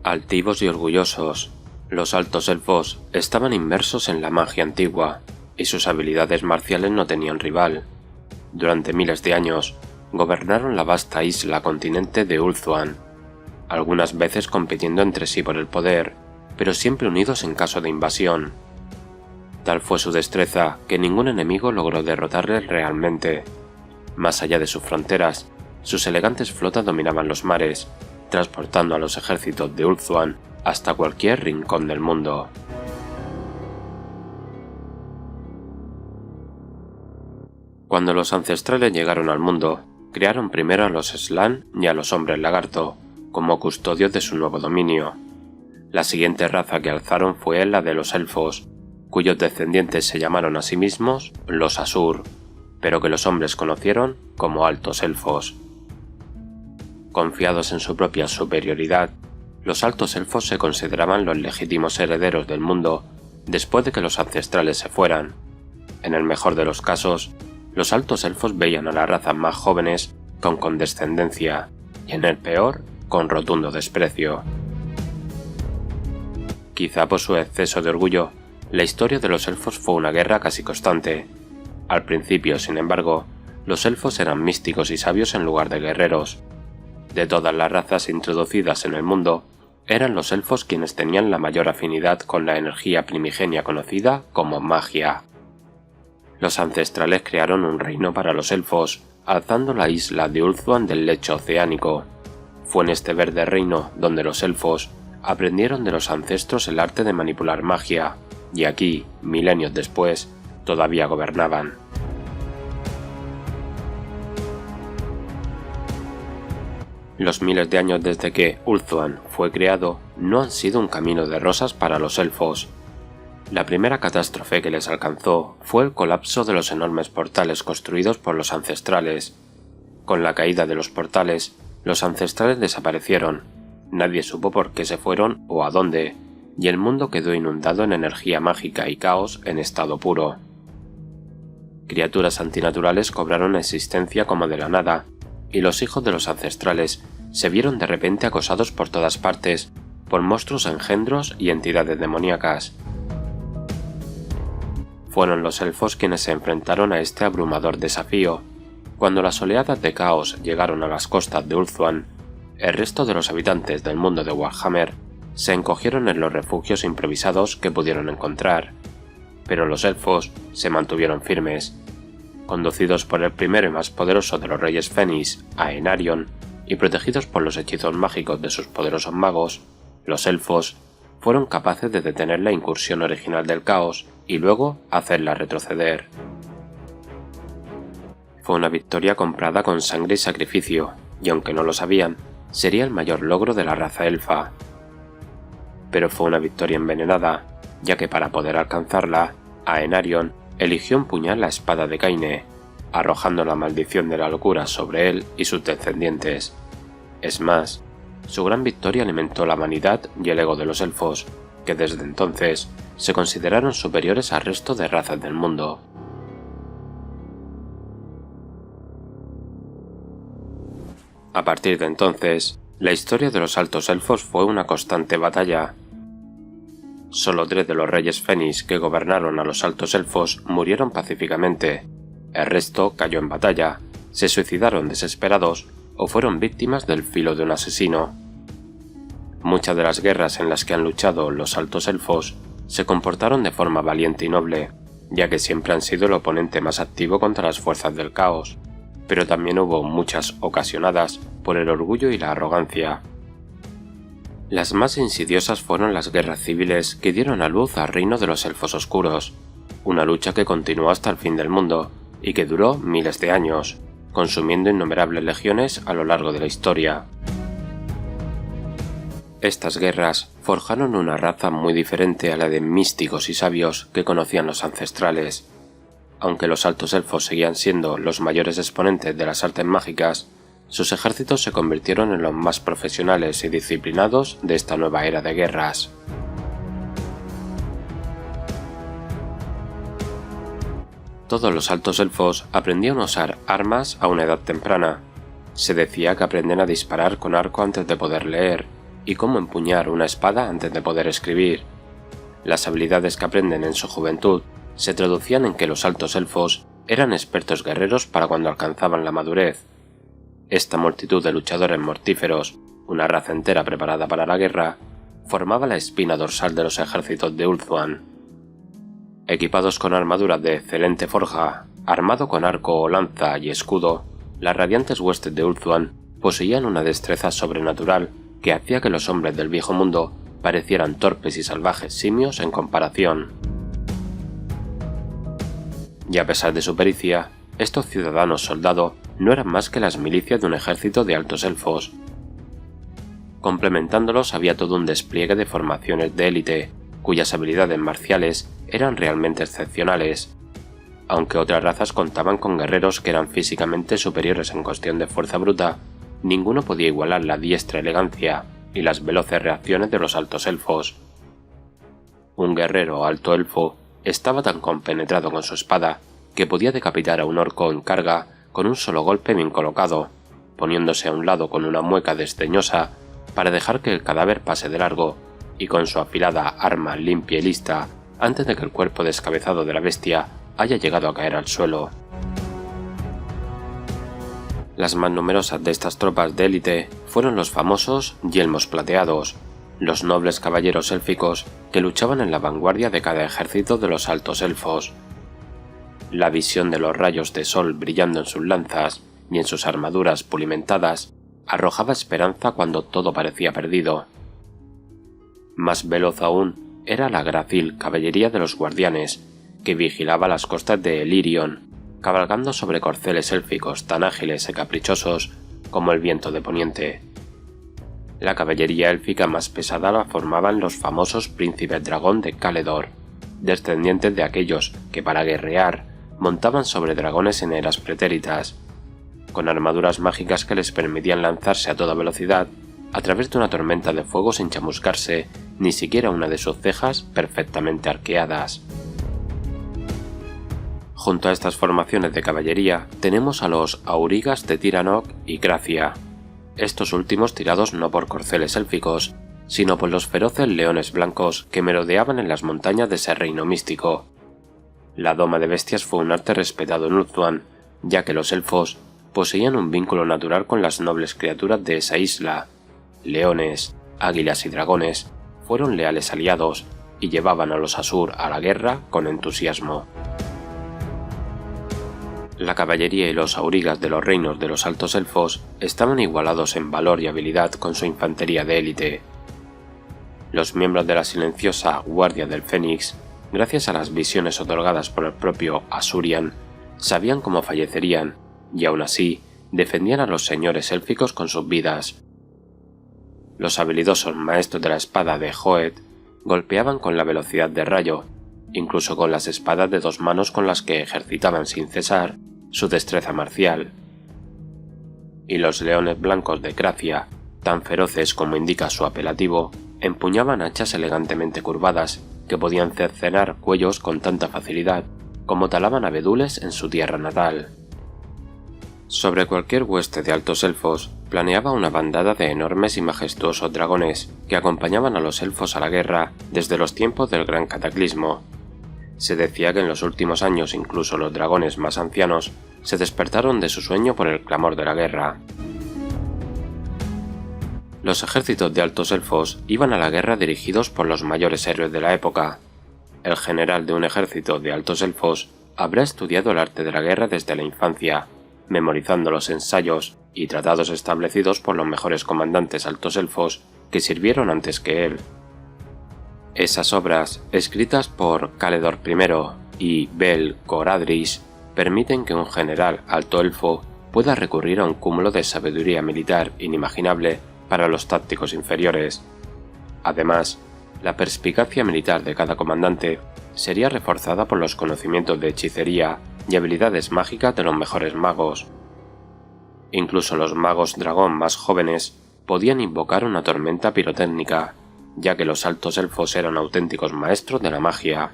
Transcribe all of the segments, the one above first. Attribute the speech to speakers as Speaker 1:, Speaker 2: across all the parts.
Speaker 1: Altivos y orgullosos, los altos elfos estaban inmersos en la magia antigua, y sus habilidades marciales no tenían rival. Durante miles de años, gobernaron la vasta isla continente de Ulthuan, algunas veces compitiendo entre sí por el poder, pero siempre unidos en caso de invasión. Tal fue su destreza que ningún enemigo logró derrotarles realmente. Más allá de sus fronteras, sus elegantes flotas dominaban los mares, transportando a los ejércitos de Ulthuan hasta cualquier rincón del mundo. Cuando los ancestrales llegaron al mundo, crearon primero a los Slann y a los hombres lagarto, como custodios de su nuevo dominio. La siguiente raza que alzaron fue la de los elfos, cuyos descendientes se llamaron a sí mismos los Asur, pero que los hombres conocieron como altos elfos. Confiados en su propia superioridad, los altos elfos se consideraban los legítimos herederos del mundo después de que los ancestrales se fueran. En el mejor de los casos, los altos elfos veían a las razas más jóvenes con condescendencia y en el peor, con rotundo desprecio. Quizá por su exceso de orgullo, la historia de los elfos fue una guerra casi constante. Al principio, sin embargo, los elfos eran místicos y sabios en lugar de guerreros. De todas las razas introducidas en el mundo, eran los elfos quienes tenían la mayor afinidad con la energía primigenia conocida como magia. Los ancestrales crearon un reino para los elfos, alzando la isla de Ulthuan del lecho oceánico. Fue en este verde reino donde los elfos aprendieron de los ancestros el arte de manipular magia, y aquí, milenios después, todavía gobernaban. Los miles de años desde que Ulthuan fue creado no han sido un camino de rosas para los elfos. La primera catástrofe que les alcanzó fue el colapso de los enormes portales construidos por los ancestrales. Con la caída de los portales, los ancestrales desaparecieron, nadie supo por qué se fueron o a dónde, y el mundo quedó inundado en energía mágica y caos en estado puro. Criaturas antinaturales cobraron existencia como de la nada, y los hijos de los ancestrales se vieron de repente acosados por todas partes por monstruos engendros y entidades demoníacas. Fueron los elfos quienes se enfrentaron a este abrumador desafío. Cuando las oleadas de caos llegaron a las costas de Ulthuan, el resto de los habitantes del mundo de Warhammer se encogieron en los refugios improvisados que pudieron encontrar, pero los elfos se mantuvieron firmes. Conducidos por el primero y más poderoso de los reyes Fénix, Aenarion, y protegidos por los hechizos mágicos de sus poderosos magos, los elfos fueron capaces de detener la incursión original del caos y luego hacerla retroceder. Fue una victoria comprada con sangre y sacrificio, y aunque no lo sabían, sería el mayor logro de la raza elfa. Pero fue una victoria envenenada, ya que para poder alcanzarla, Aenarion eligió empuñar la espada de Kaine, arrojando la maldición de la locura sobre él y sus descendientes. Es más, su gran victoria alimentó la vanidad y el ego de los elfos, que desde entonces se consideraron superiores al resto de razas del mundo. A partir de entonces, la historia de los altos elfos fue una constante batalla. Solo 3 de los reyes Fénix que gobernaron a los altos elfos murieron pacíficamente, el resto cayó en batalla, se suicidaron desesperados o fueron víctimas del filo de un asesino. Muchas de las guerras en las que han luchado los altos elfos se comportaron de forma valiente y noble, ya que siempre han sido el oponente más activo contra las fuerzas del caos, pero también hubo muchas ocasionadas por el orgullo y la arrogancia. Las más insidiosas fueron las guerras civiles que dieron a luz al reino de los elfos oscuros, una lucha que continuó hasta el fin del mundo y que duró miles de años, consumiendo innumerables legiones a lo largo de la historia. Estas guerras forjaron una raza muy diferente a la de místicos y sabios que conocían los ancestrales. Aunque los altos elfos seguían siendo los mayores exponentes de las artes mágicas, sus ejércitos se convirtieron en los más profesionales y disciplinados de esta nueva era de guerras. Todos los altos elfos aprendían a usar armas a una edad temprana. Se decía que aprenden a disparar con arco antes de poder leer, y cómo empuñar una espada antes de poder escribir. Las habilidades que aprenden en su juventud se traducían en que los altos elfos eran expertos guerreros para cuando alcanzaban la madurez. Esta multitud de luchadores mortíferos, una raza entera preparada para la guerra, formaba la espina dorsal de los ejércitos de Ulthuan. Equipados con armaduras de excelente forja, armado con arco o lanza y escudo, las radiantes huestes de Ulthuan poseían una destreza sobrenatural que hacía que los hombres del viejo mundo parecieran torpes y salvajes simios en comparación. Y a pesar de su pericia, estos ciudadanos soldado no eran más que las milicias de un ejército de altos elfos. Complementándolos había todo un despliegue de formaciones de élite, cuyas habilidades marciales eran realmente excepcionales, aunque otras razas contaban con guerreros que eran físicamente superiores en cuestión de fuerza bruta. Ninguno podía igualar la diestra elegancia y las veloces reacciones de los altos elfos. Un guerrero alto elfo estaba tan compenetrado con su espada que podía decapitar a un orco en carga con un solo golpe bien colocado, poniéndose a un lado con una mueca desdeñosa para dejar que el cadáver pase de largo, y con su afilada arma limpia y lista antes de que el cuerpo descabezado de la bestia haya llegado a caer al suelo. Las más numerosas de estas tropas de élite fueron los famosos yelmos plateados, los nobles caballeros élficos que luchaban en la vanguardia de cada ejército de los altos elfos. La visión de los rayos de sol brillando en sus lanzas y en sus armaduras pulimentadas arrojaba esperanza cuando todo parecía perdido. Más veloz aún era la grácil caballería de los guardianes, que vigilaba las costas de Elirion, cabalgando sobre corceles élficos tan ágiles y caprichosos como el viento de poniente. La caballería élfica más pesada la formaban los famosos príncipes dragón de Caledor, descendientes de aquellos que para guerrear montaban sobre dragones en eras pretéritas, con armaduras mágicas que les permitían lanzarse a toda velocidad a través de una tormenta de fuego sin chamuscarse ni siquiera una de sus cejas perfectamente arqueadas. Junto a estas formaciones de caballería tenemos a los aurigas de Tiranoc y Gracia, estos últimos tirados no por corceles élficos, sino por los feroces leones blancos que merodeaban en las montañas de ese reino místico. La doma de bestias fue un arte respetado en Ulthuan, ya que los elfos poseían un vínculo natural con las nobles criaturas de esa isla. Leones, águilas y dragones fueron leales aliados y llevaban a los Asur a la guerra con entusiasmo. La caballería y los aurigas de los reinos de los altos elfos estaban igualados en valor y habilidad con su infantería de élite. Los miembros de la silenciosa Guardia del Fénix, gracias a las visiones otorgadas por el propio Asurian, sabían cómo fallecerían y aún así defendían a los señores élficos con sus vidas. Los habilidosos maestros de la espada de Hoed golpeaban con la velocidad de rayo, incluso con las espadas de dos manos con las que ejercitaban sin cesar su destreza marcial. Y los leones blancos de Gracia, tan feroces como indica su apelativo, empuñaban hachas elegantemente curvadas que podían cercenar cuellos con tanta facilidad como talaban abedules en su tierra natal. Sobre cualquier hueste de altos elfos planeaba una bandada de enormes y majestuosos dragones que acompañaban a los elfos a la guerra desde los tiempos del Gran Cataclismo. Se decía que en los últimos años incluso los dragones más ancianos se despertaron de su sueño por el clamor de la guerra. Los ejércitos de altos elfos iban a la guerra dirigidos por los mayores héroes de la época. El general de un ejército de altos elfos habrá estudiado el arte de la guerra desde la infancia, memorizando los ensayos y tratados establecidos por los mejores comandantes altos elfos que sirvieron antes que él. Esas obras, escritas por Caledor I y Bel-Coradris, permiten que un general alto elfo pueda recurrir a un cúmulo de sabiduría militar inimaginable para los tácticos inferiores. Además, la perspicacia militar de cada comandante sería reforzada por los conocimientos de hechicería y habilidades mágicas de los mejores magos. Incluso los magos dragón más jóvenes podían invocar una tormenta pirotécnica, ya que los altos elfos eran auténticos maestros de la magia.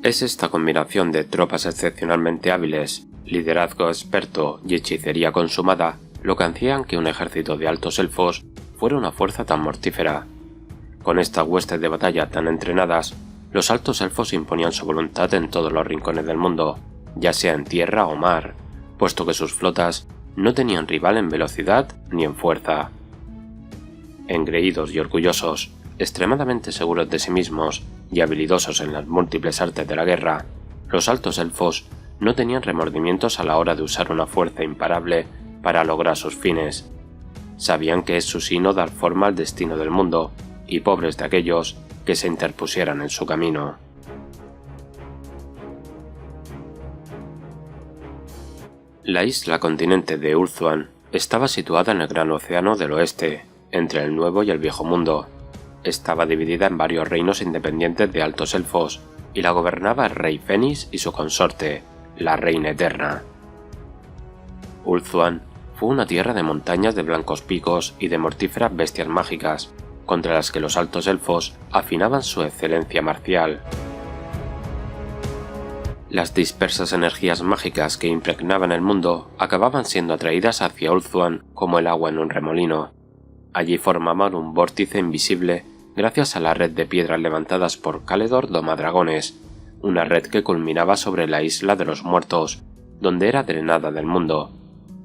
Speaker 1: Es esta combinación de tropas excepcionalmente hábiles, liderazgo experto y hechicería consumada lo que hacían que un ejército de altos elfos fuera una fuerza tan mortífera. Con esta hueste de batalla tan entrenadas, los altos elfos imponían su voluntad en todos los rincones del mundo, ya sea en tierra o mar, puesto que sus flotas no tenían rival en velocidad ni en fuerza. Engreídos y orgullosos, extremadamente seguros de sí mismos y habilidosos en las múltiples artes de la guerra, los altos elfos no tenían remordimientos a la hora de usar una fuerza imparable para lograr sus fines. Sabían que es su sino dar forma al destino del mundo, y pobres de aquellos que se interpusieran en su camino. La isla continente de Ulthuan estaba situada en el gran océano del oeste, entre el Nuevo y el Viejo Mundo. Estaba dividida en varios reinos independientes de altos elfos, y la gobernaba el rey Fenris y su consorte, la Reina Eterna. Ulthuan fue una tierra de montañas de blancos picos y de mortíferas bestias mágicas, contra las que los altos elfos afinaban su excelencia marcial. Las dispersas energías mágicas que impregnaban el mundo acababan siendo atraídas hacia Ulthuan como el agua en un remolino. Allí formaban un vórtice invisible gracias a la red de piedras levantadas por Caledor Domadragones, una red que culminaba sobre la isla de los muertos, donde era drenada del mundo.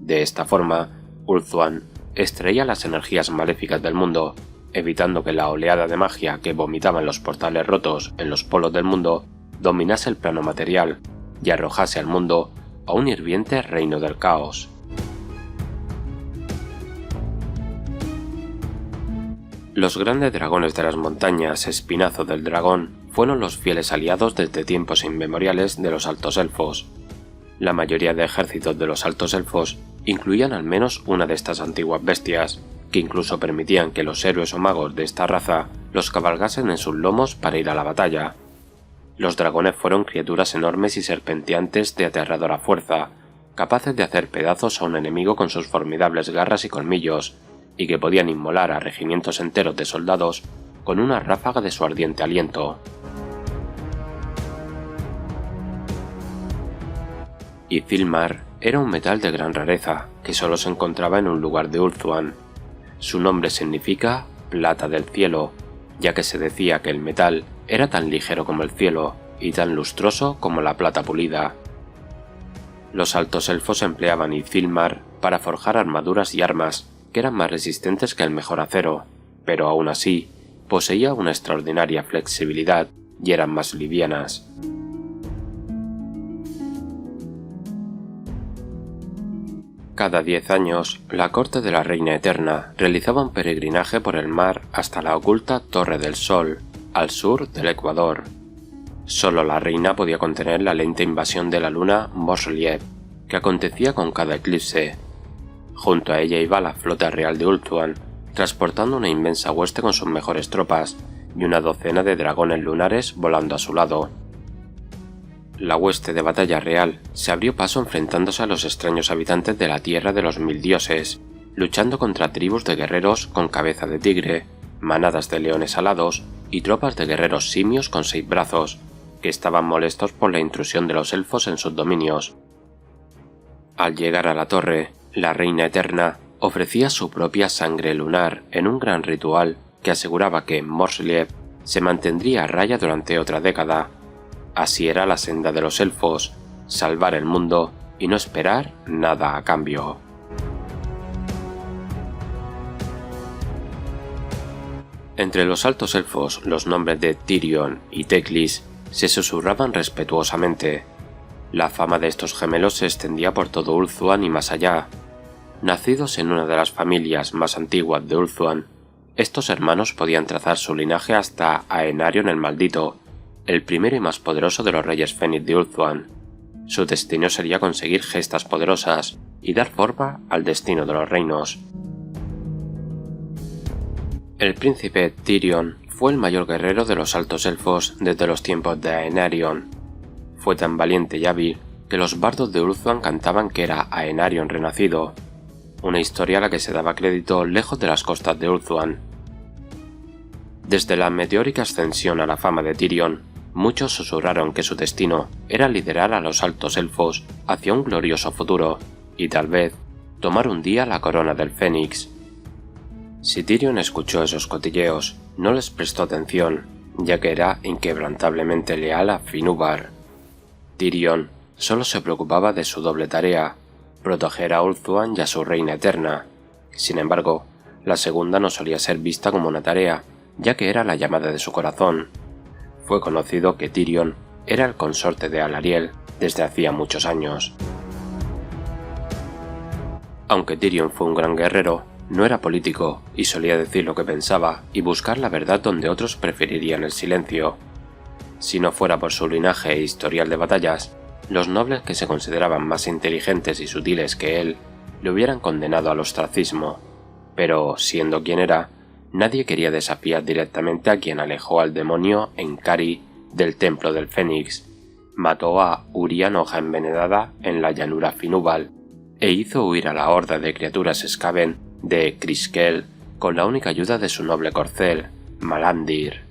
Speaker 1: De esta forma, Ulthuan extraía las energías maléficas del mundo, evitando que la oleada de magia que vomitaban los portales rotos en los polos del mundo dominase el plano material y arrojase al mundo a un hirviente reino del caos. Los grandes dragones de las montañas Espinazo del Dragón fueron los fieles aliados desde tiempos inmemoriales de los altos elfos. La mayoría de ejércitos de los altos elfos incluían al menos una de estas antiguas bestias, que incluso permitían que los héroes o magos de esta raza los cabalgasen en sus lomos para ir a la batalla. Los dragones fueron criaturas enormes y serpenteantes de aterradora fuerza, capaces de hacer pedazos a un enemigo con sus formidables garras y colmillos, y que podían inmolar a regimientos enteros de soldados con una ráfaga de su ardiente aliento. Ithilmar era un metal de gran rareza, que solo se encontraba en un lugar de Ulthuan. Su nombre significa plata del cielo, ya que se decía que el metal era tan ligero como el cielo y tan lustroso como la plata pulida. Los altos elfos empleaban Ithilmar para forjar armaduras y armas que eran más resistentes que el mejor acero, pero aún así poseía una extraordinaria flexibilidad y eran más livianas. Cada 10 años, la corte de la Reina Eterna realizaba un peregrinaje por el mar hasta la oculta Torre del Sol, al sur del Ecuador. Solo la reina podía contener la lenta invasión de la luna Mos-Relief, que acontecía con cada eclipse. Junto a ella iba la flota real de Ulthuan, transportando una inmensa hueste con sus mejores tropas y una docena de dragones lunares volando a su lado. La hueste de batalla real se abrió paso enfrentándose a los extraños habitantes de la Tierra de los Mil Dioses, luchando contra tribus de guerreros con cabeza de tigre, manadas de leones alados y tropas de guerreros simios con 6 brazos, que estaban molestos por la intrusión de los elfos en sus dominios. Al llegar a la torre, la Reina Eterna ofrecía su propia sangre lunar en un gran ritual que aseguraba que Mos-Relief se mantendría a raya durante otra década. Así era la senda de los elfos, salvar el mundo y no esperar nada a cambio. Entre los altos elfos, los nombres de Tirion y Teclis se susurraban respetuosamente. La fama de estos gemelos se extendía por todo Ulthuan y más allá. Nacidos en una de las familias más antiguas de Ulthuan, estos hermanos podían trazar su linaje hasta Aenarion el Maldito, el primero y más poderoso de los reyes Fenris de Ulthuan. Su destino sería conseguir gestas poderosas y dar forma al destino de los reinos. El príncipe Tirion fue el mayor guerrero de los altos elfos desde los tiempos de Aenarion. Fue tan valiente y hábil que los bardos de Ulthuan cantaban que era Aenarion renacido, una historia a la que se daba crédito lejos de las costas de Ulthuan. Desde la meteórica ascensión a la fama de Tirion, muchos susurraron que su destino era liderar a los altos elfos hacia un glorioso futuro, y tal vez tomar un día la corona del Fénix. Si Tyrion escuchó esos cotilleos, no les prestó atención, ya que era inquebrantablemente leal a Finúbar. Tyrion solo se preocupaba de su doble tarea, proteger a Ulthuan y a su reina eterna. Sin embargo, la segunda no solía ser vista como una tarea, ya que era la llamada de su corazón. Fue conocido que Tyrion era el consorte de Alariel desde hacía muchos años. Aunque Tyrion fue un gran guerrero, no era político y solía decir lo que pensaba y buscar la verdad donde otros preferirían el silencio. Si no fuera por su linaje e historial de batallas, los nobles que se consideraban más inteligentes y sutiles que él le hubieran condenado al ostracismo, pero, siendo quien era, nadie quería desafiar directamente a quien alejó al demonio Enkari del Templo del Fénix, mató a Urian Hoja Envenenada en la llanura Finúbal e hizo huir a la horda de criaturas Skaven de Criskel con la única ayuda de su noble corcel, Malandir.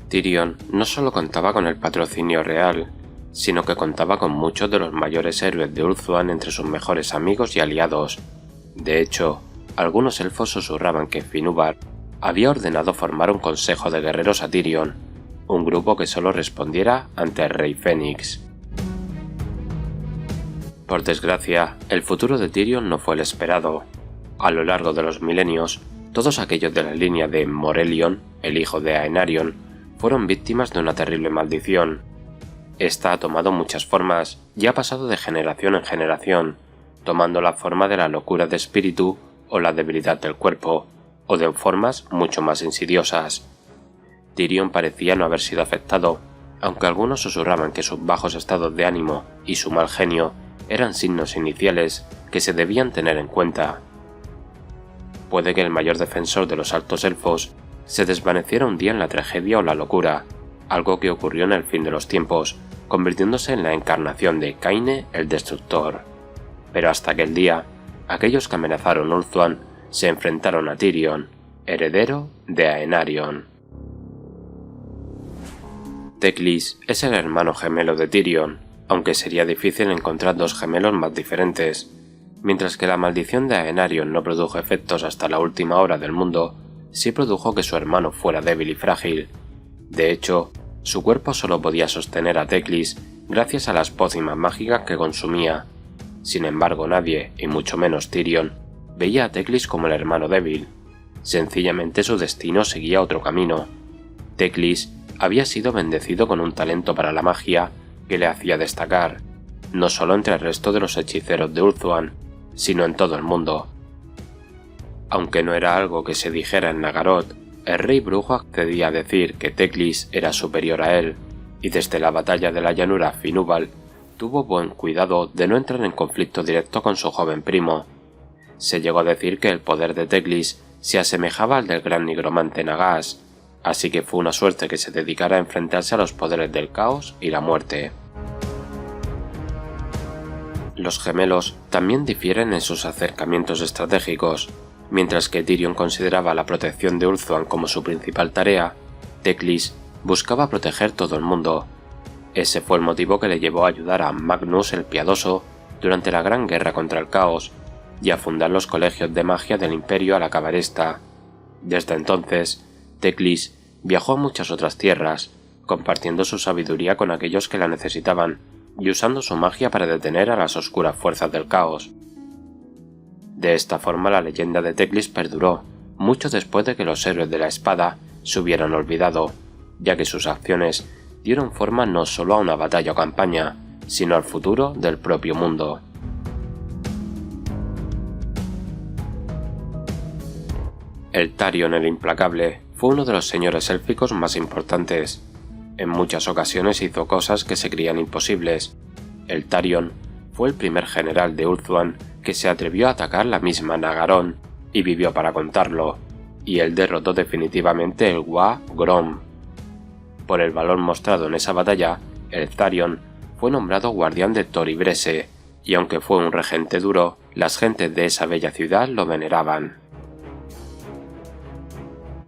Speaker 1: Tyrion no solo contaba con el patrocinio real, sino que contaba con muchos de los mayores héroes de Ulthuan entre sus mejores amigos y aliados. De hecho, algunos elfos susurraban que Finúbar había ordenado formar un consejo de guerreros a Tyrion, un grupo que solo respondiera ante el rey Fénix. Por desgracia, el futuro de Tyrion no fue el esperado. A lo largo de los milenios, todos aquellos de la línea de Morelion, el hijo de Aenarion, fueron víctimas de una terrible maldición. Esta ha tomado muchas formas y ha pasado de generación en generación, tomando la forma de la locura de espíritu o la debilidad del cuerpo, o de formas mucho más insidiosas. Tyrion parecía no haber sido afectado, aunque algunos susurraban que sus bajos estados de ánimo y su mal genio eran signos iniciales que se debían tener en cuenta. Puede que el mayor defensor de los altos elfos se desvaneciera un día en la tragedia o la locura, algo que ocurrió en el fin de los tiempos, convirtiéndose en la encarnación de Kaine el Destructor. Pero hasta aquel día, aquellos que amenazaron Ulthuan se enfrentaron a Tyrion, heredero de Aenarion. Teclis es el hermano gemelo de Tyrion, aunque sería difícil encontrar dos gemelos más diferentes. Mientras que la maldición de Aenarion no produjo efectos hasta la última hora del mundo, sí produjo que su hermano fuera débil y frágil. De hecho, su cuerpo solo podía sostener a Teclis gracias a las pócimas mágicas que consumía. Sin embargo, nadie, y mucho menos Tyrion, veía a Teclis como el hermano débil. Sencillamente su destino seguía otro camino. Teclis había sido bendecido con un talento para la magia que le hacía destacar, no solo entre el resto de los hechiceros de Ulthuan, sino en todo el mundo. Aunque no era algo que se dijera en Nagaroth, el rey brujo accedía a decir que Teclis era superior a él, y desde la batalla de la llanura Finúbal tuvo buen cuidado de no entrar en conflicto directo con su joven primo. Se llegó a decir que el poder de Teclis se asemejaba al del gran nigromante Nagas, así que fue una suerte que se dedicara a enfrentarse a los poderes del caos y la muerte. Los gemelos también difieren en sus acercamientos estratégicos. Mientras que Tyrion consideraba la protección de Ulthuan como su principal tarea, Teclis buscaba proteger todo el mundo. Ese fue el motivo que le llevó a ayudar a Magnus el Piadoso durante la Gran Guerra contra el Caos y a fundar los colegios de magia del Imperio al acabar esta. Desde entonces, Teclis viajó a muchas otras tierras, compartiendo su sabiduría con aquellos que la necesitaban y usando su magia para detener a las oscuras fuerzas del caos. De esta forma la leyenda de Teclis perduró, mucho después de que los héroes de la espada se hubieran olvidado, ya que sus acciones dieron forma no solo a una batalla o campaña, sino al futuro del propio mundo. Eltarion el Implacable fue uno de los señores élficos más importantes. En muchas ocasiones hizo cosas que se creían imposibles. Eltarion fue el primer general de Ulthuan que se atrevió a atacar la misma Nagaron, y vivió para contarlo, y él derrotó definitivamente el Wa Grom. Por el valor mostrado en esa batalla, Eltarion fue nombrado guardián de Toribrese, y aunque fue un regente duro, las gentes de esa bella ciudad lo veneraban.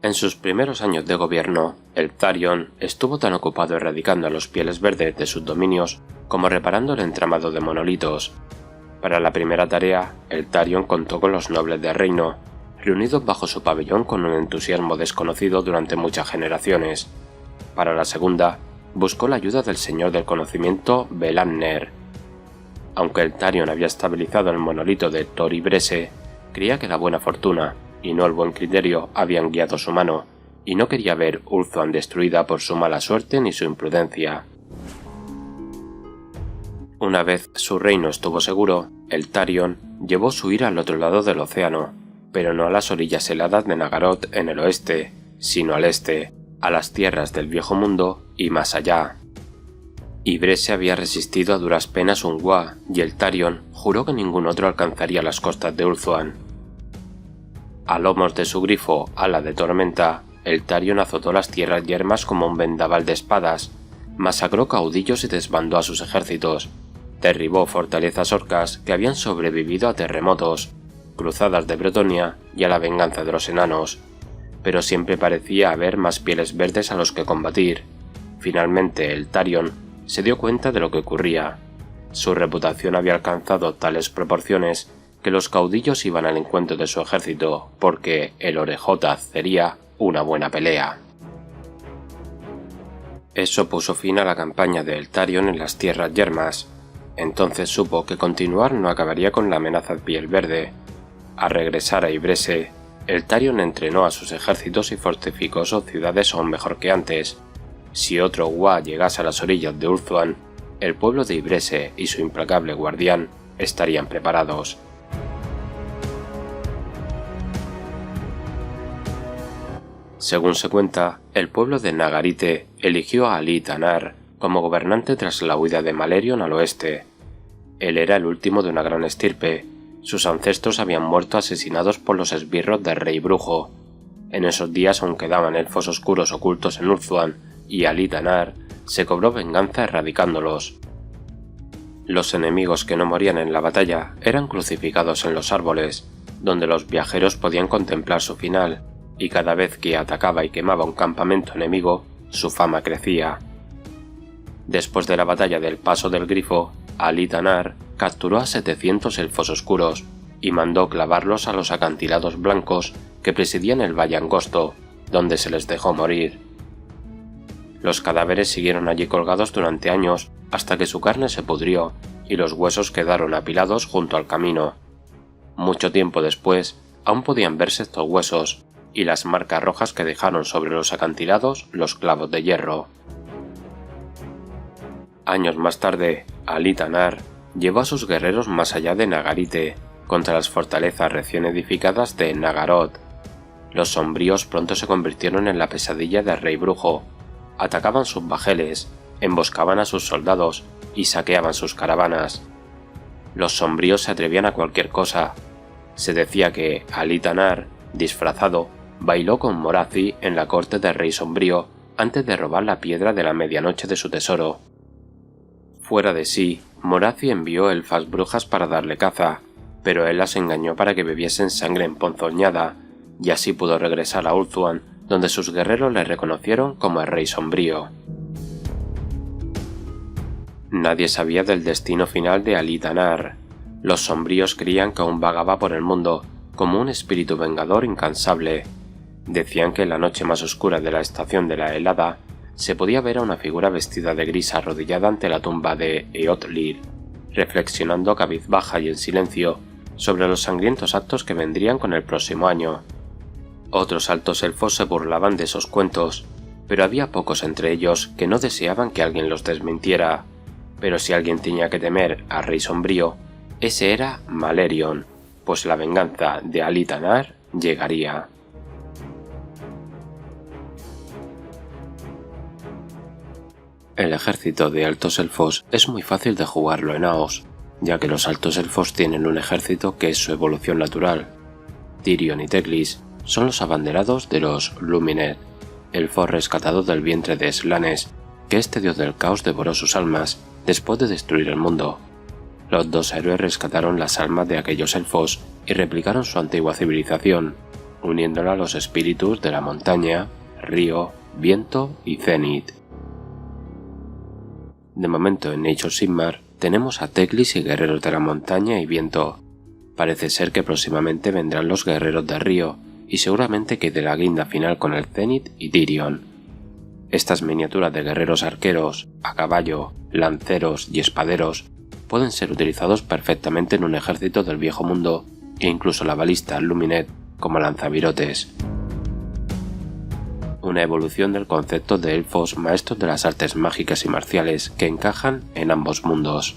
Speaker 1: En sus primeros años de gobierno, Eltarion estuvo tan ocupado erradicando a los Pieles Verdes de sus dominios como reparando el entramado de monolitos. Para la primera tarea, el Tarion contó con los nobles del reino, reunidos bajo su pabellón con un entusiasmo desconocido durante muchas generaciones. Para la segunda, buscó la ayuda del señor del conocimiento Belanner. Aunque el Tarion había estabilizado el monolito de Tor y Brese, creía que la buena fortuna y no el buen criterio habían guiado su mano, y no quería ver Ulthuan destruida por su mala suerte ni su imprudencia. Una vez su reino estuvo seguro, el Tarion llevó su ira al otro lado del océano, pero no a las orillas heladas de Nagaroth en el oeste, sino al este, a las tierras del Viejo Mundo y más allá. Ibrese había resistido a duras penas un Wa, y el Tarion juró que ningún otro alcanzaría las costas de Ulthuan. A lomos de su grifo ala de tormenta, el Tarion azotó las tierras yermas como un vendaval de espadas, masacró caudillos y desbandó a sus ejércitos, derribó fortalezas orcas que habían sobrevivido a terremotos, cruzadas de Bretonia y a la venganza de los enanos, pero siempre parecía haber más pieles verdes a los que combatir. Finalmente el Tarion se dio cuenta de lo que ocurría. Su reputación había alcanzado tales proporciones que los caudillos iban al encuentro de su ejército porque el Orejota sería una buena pelea. Eso puso fin a la campaña de el Tarion en las tierras yermas. Entonces supo que continuar no acabaría con la amenaza de piel verde. Al regresar a Ibrese, el Tarion entrenó a sus ejércitos y fortificó sus ciudades aún mejor que antes. Si otro Wa llegase a las orillas de Ulthuan, el pueblo de Ibrese y su implacable guardián estarían preparados. Según se cuenta, el pueblo de Nagarite eligió a Alit Anar como gobernante tras la huida de Malerion al oeste. Él era el último de una gran estirpe. Sus ancestros habían muerto asesinados por los esbirros del rey brujo. En esos días aún quedaban elfos oscuros ocultos en Ulthuan, y Alit Anar se cobró venganza erradicándolos. Los enemigos que no morían en la batalla eran crucificados en los árboles, donde los viajeros podían contemplar su final, y cada vez que atacaba y quemaba un campamento enemigo, su fama crecía. Después de la batalla del Paso del Grifo, Alit Anar capturó a 700 elfos oscuros y mandó clavarlos a los acantilados blancos que presidían el Valle Angosto, donde se les dejó morir. Los cadáveres siguieron allí colgados durante años hasta que su carne se pudrió y los huesos quedaron apilados junto al camino. Mucho tiempo después, aún podían verse estos huesos y las marcas rojas que dejaron sobre los acantilados los clavos de hierro. Años más tarde, Alit Anar llevó a sus guerreros más allá de Nagarite, contra las fortalezas recién edificadas de Nagaroth. Los sombríos pronto se convirtieron en la pesadilla del rey brujo. Atacaban sus bajeles, emboscaban a sus soldados y saqueaban sus caravanas. Los sombríos se atrevían a cualquier cosa. Se decía que Alit Anar, disfrazado, bailó con Morathi en la corte del rey sombrío antes de robar la piedra de la medianoche de su tesoro. Fuera de sí, Morathi envió elfas brujas para darle caza, pero él las engañó para que bebiesen sangre emponzoñada, y así pudo regresar a Ulthuan, donde sus guerreros le reconocieron como el rey sombrío. Nadie sabía del destino final de Alit Anar. Los sombríos creían que aún vagaba por el mundo, como un espíritu vengador incansable. Decían que en la noche más oscura de la estación de la helada se podía ver a una figura vestida de gris arrodillada ante la tumba de Eothlir, reflexionando cabizbaja y en silencio sobre los sangrientos actos que vendrían con el próximo año. Otros altos elfos se burlaban de esos cuentos, pero había pocos entre ellos que no deseaban que alguien los desmintiera. Pero si alguien tenía que temer al rey sombrío, ese era Malerion, pues la venganza de Alit Anar llegaría. El ejército de altos elfos es muy fácil de jugarlo en AOS, ya que los altos elfos tienen un ejército que es su evolución natural. Tyrion y Teclis son los abanderados de los Luminet, elfos rescatados del vientre de Slanes, que este dios del caos devoró sus almas después de destruir el mundo. Los dos héroes rescataron las almas de aquellos elfos y replicaron su antigua civilización, uniéndola a los espíritus de la montaña, río, viento y cenit. De momento en Age of Sigmar tenemos a Teclis y guerreros de la montaña y viento. Parece ser que próximamente vendrán los guerreros de río, y seguramente quede la guinda final con el Zenith y Tyrion. Estas miniaturas de guerreros arqueros, a caballo, lanceros y espaderos pueden ser utilizados perfectamente en un ejército del viejo mundo, e incluso la balista Luminet como lanzavirotes. Una evolución del concepto de elfos maestros de las artes mágicas y marciales que encajan en ambos mundos.